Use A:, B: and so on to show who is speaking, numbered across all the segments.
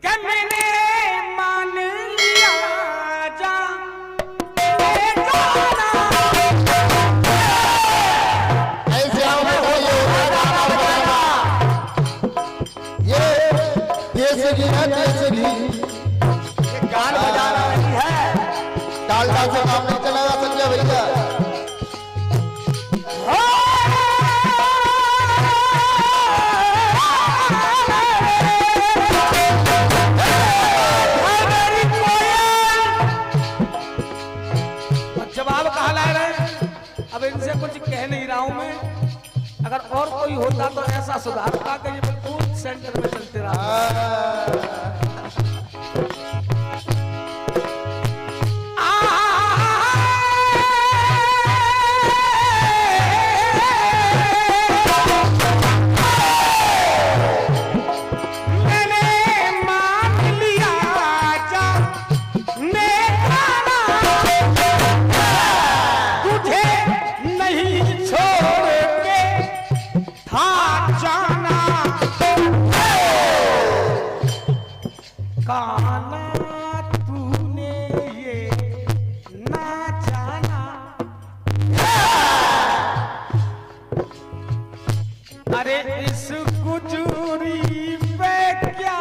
A: कि मैंने मान लिया जा
B: ऐसे आपको ये देसगी है, देसगी
C: गान बजाना नहीं है,
B: डालडा से काम नहीं चलेगा संजय भैया।
A: जवाब कहा ला रहे, अब इनसे कुछ कह नहीं रहा हूं मैं। अगर और कोई होता तो ऐसा सुधारता कि ये बिल्कुल सेंटर में चलते रहा। काना तूने ये ना जाना, अरे इस गुजरी पे क्या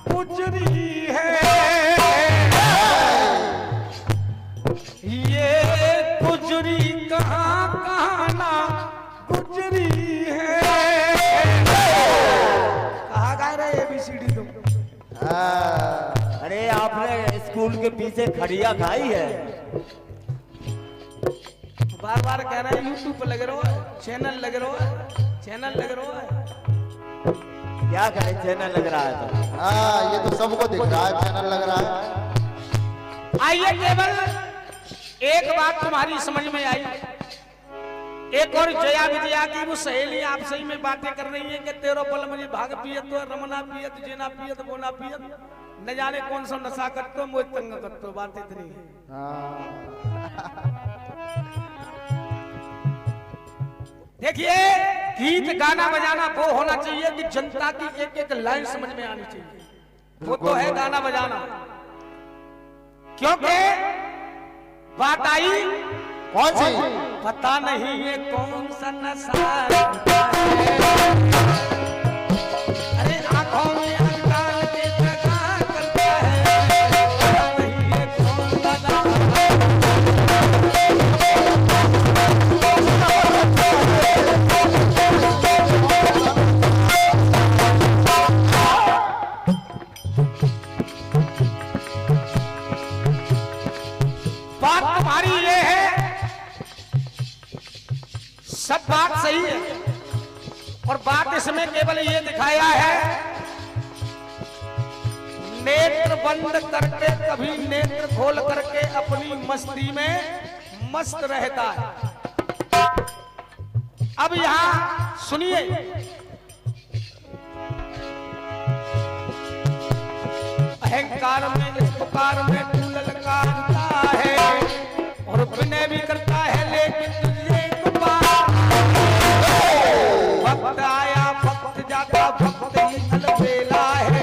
A: गुजरी है, ये गुजरी कहाँ कहाँ ना गुजरी है। कहाँ गा रहे ABCD तुम?
C: अरे आपने स्कूल के पीछे खड़िया खाई है।
A: बार बार कह रहे हैं यूट्यूब पे लगे रहो, चैनल लगे रहो, चैनल लगे रहो।
C: क्या करें, चैनल लग रहा है तो।
B: हाँ, ये तो सबको दिख रहा है, चैनल लग रहा है।
A: आइए, केवल एक बात तुम्हारी समझ में आई। एक और जया विजया की वो सहेली आपसे ही में बातें कर रही है कि तेरो पल मुझे भाग पियत तो रमना पियत जेना पियत बोना पियत, न जाने कौन सा नशा करतो मुझे तंग करतो। बात इतनी है। देखिए, गीत गाना बजाना वो होना चाहिए कि जनता की एक एक लाइन समझ में आनी चाहिए। वो तो है गाना बजाना। क्योंकि बात आई
B: कौन सी?
A: पता नहीं ये कौन सा नशा है, अरे आंखों में अंगाल के दगा करता है, पता नहीं ये कौन सा नशा बात तुम्हारी ये है, सब बात सही है। और बात इसमें केवल ये दिखाया है, नेत्र बंद करके कभी नेत्र खोल करके अपनी मस्ती में मस्त रहता है। अब यहां सुनिए, अहंकार में इस पुकार में तू ललकारता है और विनय भी करता है, लेकिन तुझे वक्त आया वक्त जाता वक्त ही अलबेला है,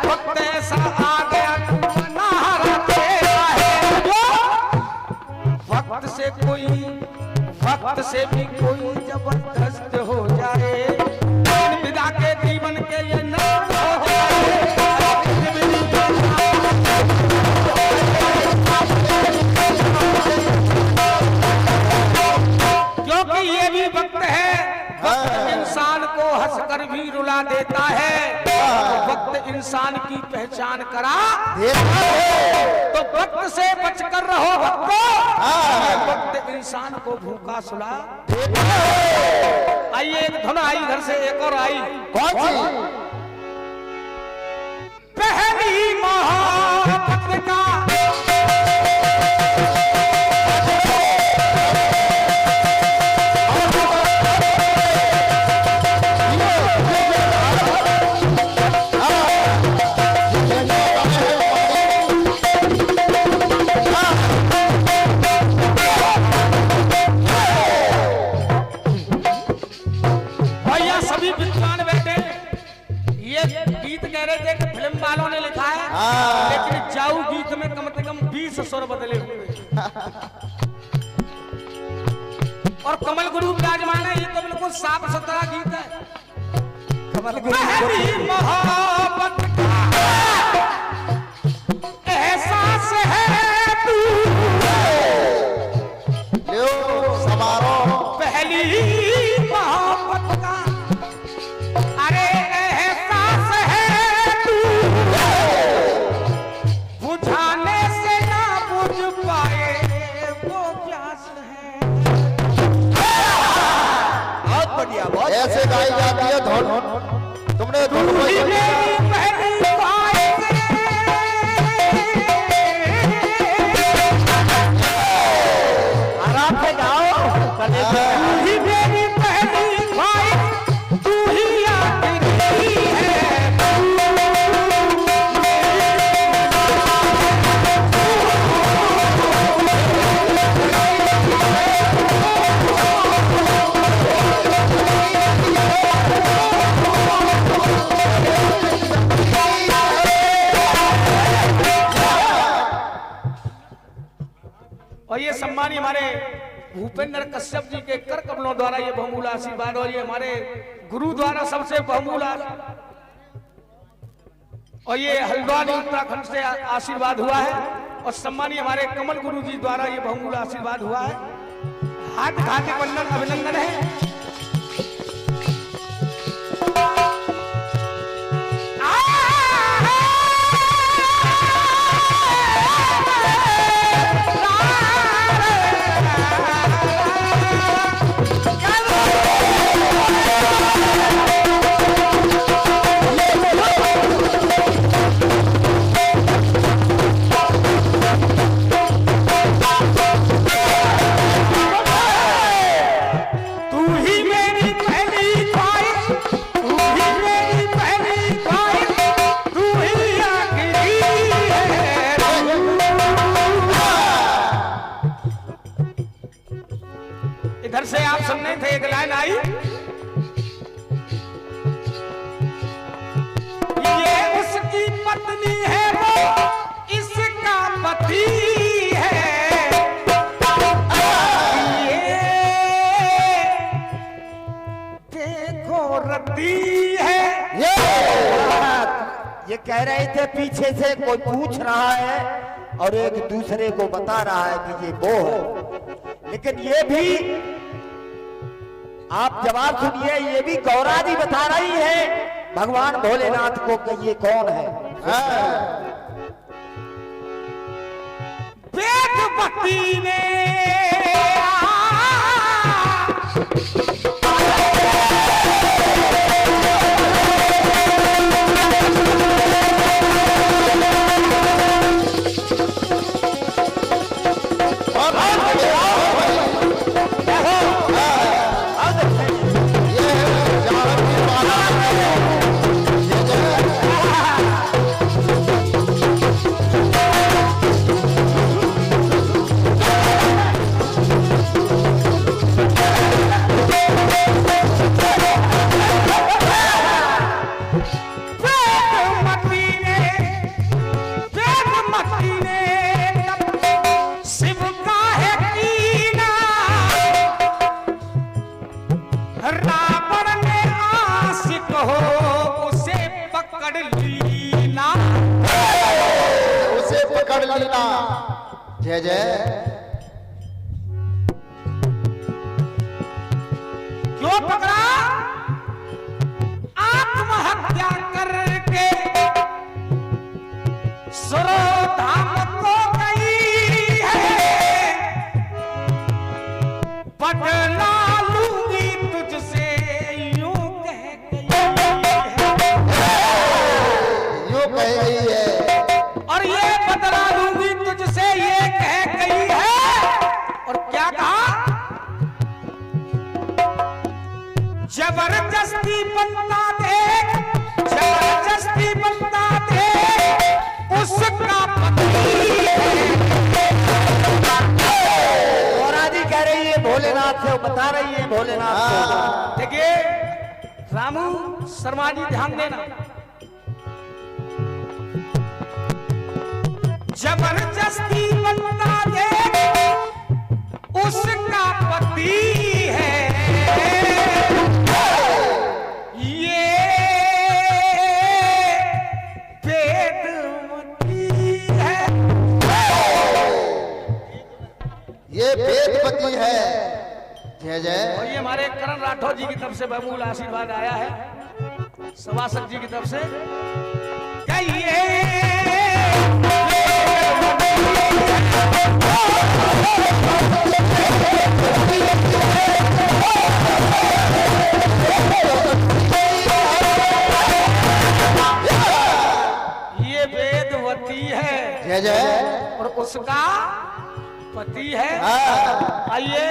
A: वक्त ऐसा आ गया तू नहारा तेरा है। वक्त से भी कोई जबरदस्त हो जाए, विदा के जीवन के ये नष्ट हो जाए। क्योंकि ये भी वक्त है, वक्त इंसान को हंसकर भी रुला देता है, तो वक्त इंसान की पहचान करा देता है। तो वक्त से बचकर रहो भक्तो, वक्त इंसान को भूखा सुला देता है। आइए, एक धुन आई घर से, एक और आई।
B: कौन सी?
A: पहली मोहब्बत का ये गीत कह रहे थे कि फिल्म वालों ने लिखा है,
B: हाँ।
A: लेकिन जाऊ गीत में कम से कम 20 स्वर बदले हुए। और कमल गुरु विराजमान है, ये तो बिल्कुल साफ सुथरा गीत है।
C: कमल गुरु
A: पहली मोहब्बत का एहसास है तू,
B: लो समारोह
A: पहली मोहब्बत का अरे एहसास है तू, बुझाने से ना बुझ पाए वो प्यास है।
C: बहुत बढ़िया, बहुत
B: ऐसे गाई जाती है धुन। तुमने धुन
A: तू ही
B: कोई
A: मेरी पहली ख्वाहिश
C: आराम से गाओ। कल
A: तू ही मेरी पहली ख्वाहिश, तू ही आखिरी है। और ये सम्मानी हमारे भूपेंद्र कश्यप जी के कर कमलों द्वारा ये बहुमूल्य आशीर्वाद, और ये हमारे गुरु द्वारा सबसे बहुमूल्य, और ये हल्द्वानी उत्तराखंड से आशीर्वाद हुआ है, और सम्मानी हमारे कमल गुरु जी द्वारा ये बहुमूल्य आशीर्वाद हुआ है। हाथ हाथ वंदन अभिनंदन है। इधर से आप सुनने थे, एक लाइन आई, ये उसकी पत्नी है, वो इसका पति है, ये देखो रद्दी है।
C: ये कह रहे थे पीछे से कोई पूछ रहा है और एक दूसरे को बता रहा है कि ये वो है, लेकिन ये भी आप जवाब सुनिए, ये भी गौरा जी बता रही है भगवान भोलेनाथ को कि ये कौन है।
A: वेदवती ने
B: जय जय।
A: क्यों पकड़ा? आत्महत्या करके सुरोधाम को गई है, बदला लूंगी तुझसे यूं कह गई है,
B: यूं कह गई है,
A: और ये बदला लूंगी तुझसे ये कह गई है। और क्या कहा? जबरदस्ती बनता दे, जबरदस्ती बनता दे, उसका पति है।
C: गौरा जी कह रही है भोलेनाथ से, बता रही है भोलेनाथ को।
A: देखिए रामू शर्मा जी ध्यान देना, जबरदस्ती बनता दे उसका पति है, ये वेदवती है,
B: ये वेदवती है। जय जय।
A: और ये हमारे करण राठौर जी की तरफ से बहुमूल्य आशीर्वाद आया है, सभासद जी की तरफ से। कहिए ये वेदवती है।
B: जय जय।
A: और उसका पति है।
B: हाँ।
A: आइए